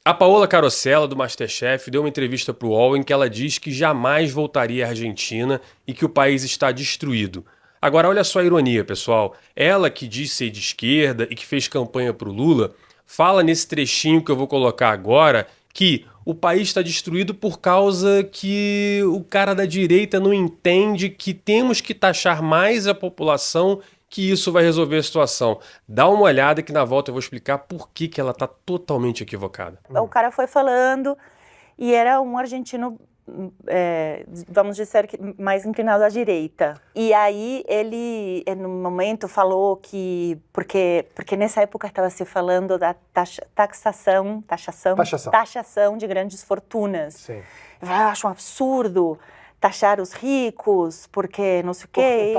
A Paola Carosella, do MasterChef, deu uma entrevista para o UOL em que ela diz que jamais voltaria à Argentina e que o país está destruído. Agora, olha só a ironia, pessoal. Ela, que diz ser de esquerda e que fez campanha para o Lula, fala nesse trechinho que eu vou colocar agora que o país está destruído por causa que o cara da direita não entende que temos que taxar mais a população, que isso vai resolver a situação. Dá uma olhada que na volta eu vou explicar por que ela está totalmente equivocada. O cara foi falando e era um argentino, vamos dizer, mais inclinado à direita. E aí ele, no momento, falou que... Porque nessa época estava se falando da taxação de grandes fortunas. Sim. Eu acho um absurdo taxar os ricos, porque não sei o quê.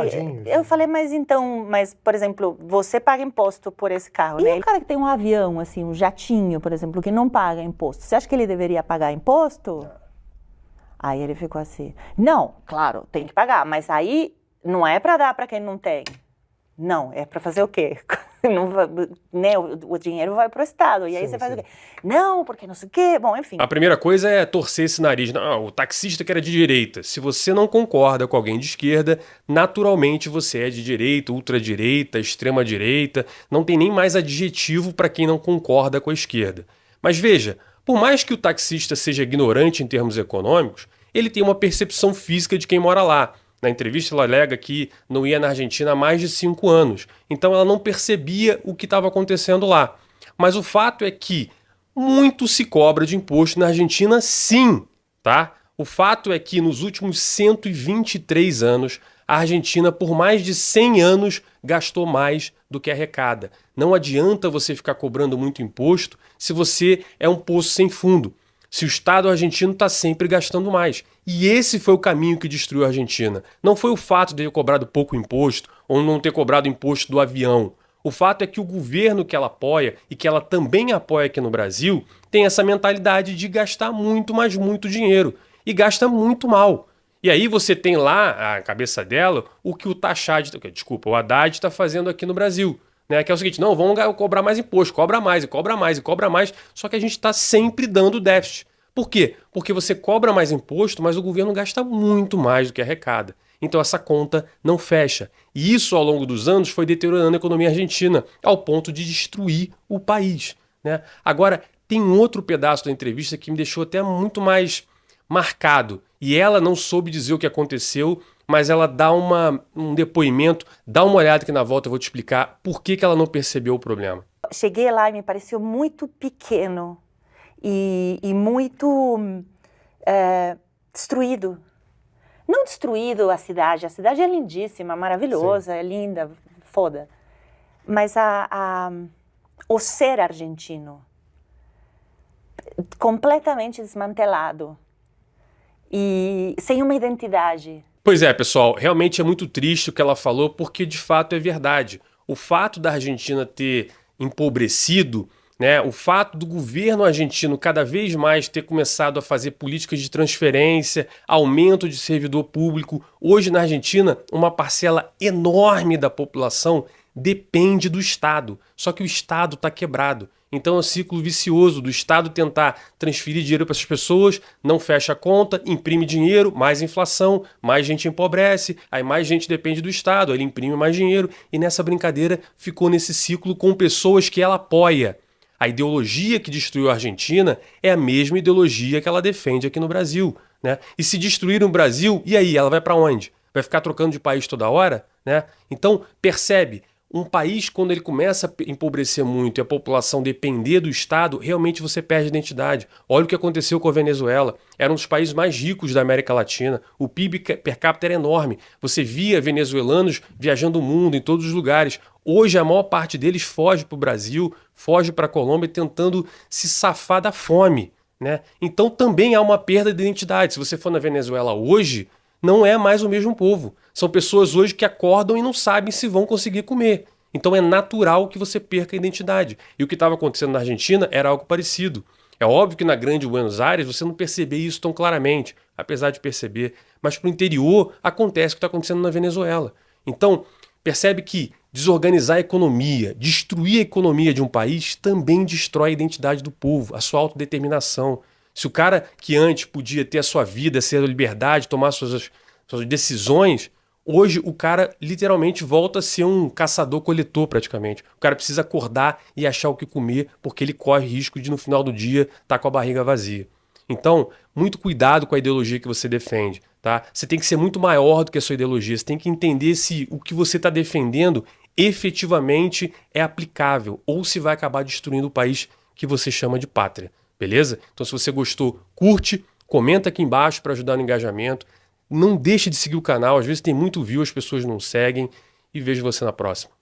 Eu falei, mas, por exemplo, você paga imposto por esse carro, né? E o cara que tem um avião, assim, um jatinho, por exemplo, que não paga imposto, você acha que ele deveria pagar imposto? Aí ele ficou assim, não, claro, tem que pagar, mas aí não é para dar para quem não tem. Não, é para fazer o quê? Não, né, o dinheiro vai para o Estado, e aí você faz o quê? Não, porque não sei o quê, bom, enfim. A primeira coisa é torcer esse nariz. Não, o taxista que era de direita. Se você não concorda com alguém de esquerda, naturalmente você é de direita, ultradireita, extrema-direita. Não tem nem mais adjetivo para quem não concorda com a esquerda. Mas veja, por mais que o taxista seja ignorante em termos econômicos, ele tem uma percepção física de quem mora lá. Na entrevista ela alega que não ia na Argentina há mais de 5 anos, então ela não percebia o que estava acontecendo lá. Mas o fato é que muito se cobra de imposto na Argentina, sim, tá? O fato é que nos últimos 123 anos, a Argentina, por mais de 100 anos, gastou mais do que arrecada. Não adianta você ficar cobrando muito imposto se você é um poço sem fundo. Se o Estado argentino está sempre gastando mais. E esse foi o caminho que destruiu a Argentina. Não foi o fato de ter cobrado pouco imposto ou não ter cobrado imposto do avião. O fato é que o governo que ela apoia e que ela também apoia aqui no Brasil tem essa mentalidade de gastar muito, mas muito dinheiro. E gasta muito mal. E aí você tem lá, a cabeça dela, o que o o Haddad está fazendo aqui no Brasil. Né, que é o seguinte, não, vamos cobrar mais imposto, cobra mais, e cobra mais, e cobra mais, só que a gente está sempre dando déficit. Por quê? Porque você cobra mais imposto, mas o governo gasta muito mais do que arrecada. Então essa conta não fecha. E isso, ao longo dos anos, foi deteriorando a economia argentina, ao ponto de destruir o país. Né? Agora, tem outro pedaço da entrevista que me deixou até muito mais marcado. E ela não soube dizer o que aconteceu, mas ela dá um depoimento. Dá uma olhada aqui na volta, eu vou te explicar por que ela não percebeu o problema. Cheguei lá e me pareceu muito pequeno e muito destruído. Não destruído a cidade é lindíssima, maravilhosa, sim, é linda, foda. Mas o ser argentino, completamente desmantelado e sem uma identidade. Pois é, pessoal, realmente é muito triste o que ela falou, porque de fato é verdade. O fato da Argentina ter empobrecido, né, o fato do governo argentino cada vez mais ter começado a fazer políticas de transferência, aumento de servidor público. Hoje na Argentina, uma parcela enorme da população depende do Estado, só que o Estado está quebrado. Então é um ciclo vicioso do Estado tentar transferir dinheiro para essas pessoas, não fecha a conta, imprime dinheiro, mais inflação, mais gente empobrece, aí mais gente depende do Estado, aí ele imprime mais dinheiro e nessa brincadeira ficou nesse ciclo com pessoas que ela apoia. A ideologia que destruiu a Argentina é a mesma ideologia que ela defende aqui no Brasil. Né? E se destruir o Brasil, e aí? Ela vai para onde? Vai ficar trocando de país toda hora? Né? Então, percebe, um país, quando ele começa a empobrecer muito e a população depender do Estado, realmente você perde identidade. Olha o que aconteceu com a Venezuela. Era um dos países mais ricos da América Latina. O PIB per capita era enorme. Você via venezuelanos viajando o mundo, em todos os lugares. Hoje, a maior parte deles foge para o Brasil, foge para a Colômbia, tentando se safar da fome. Né? Então, também há uma perda de identidade. Se você for na Venezuela hoje, não é mais o mesmo povo. São pessoas hoje que acordam e não sabem se vão conseguir comer. Então é natural que você perca a identidade. E o que estava acontecendo na Argentina era algo parecido. É óbvio que na grande Buenos Aires você não percebe isso tão claramente, apesar de perceber. Mas para o interior acontece o que está acontecendo na Venezuela. Então, percebe que Desorganizar a economia, destruir a economia de um país também destrói a identidade do povo, a sua autodeterminação. Se o cara que antes podia ter a sua vida, ser a liberdade, tomar suas decisões, hoje o cara literalmente volta a ser um caçador-coletor praticamente. O cara precisa acordar e achar o que comer porque ele corre risco de no final do dia estar com a barriga vazia. Então, muito cuidado com a ideologia que você defende, tá? Você tem que ser muito maior do que a sua ideologia. Você tem que entender se o que você está defendendo efetivamente é aplicável ou se vai acabar destruindo o país que você chama de pátria, beleza? Então, se você gostou, curte, comenta aqui embaixo para ajudar no engajamento. Não deixe de seguir o canal, às vezes tem muito view, as pessoas não seguem. E vejo você na próxima.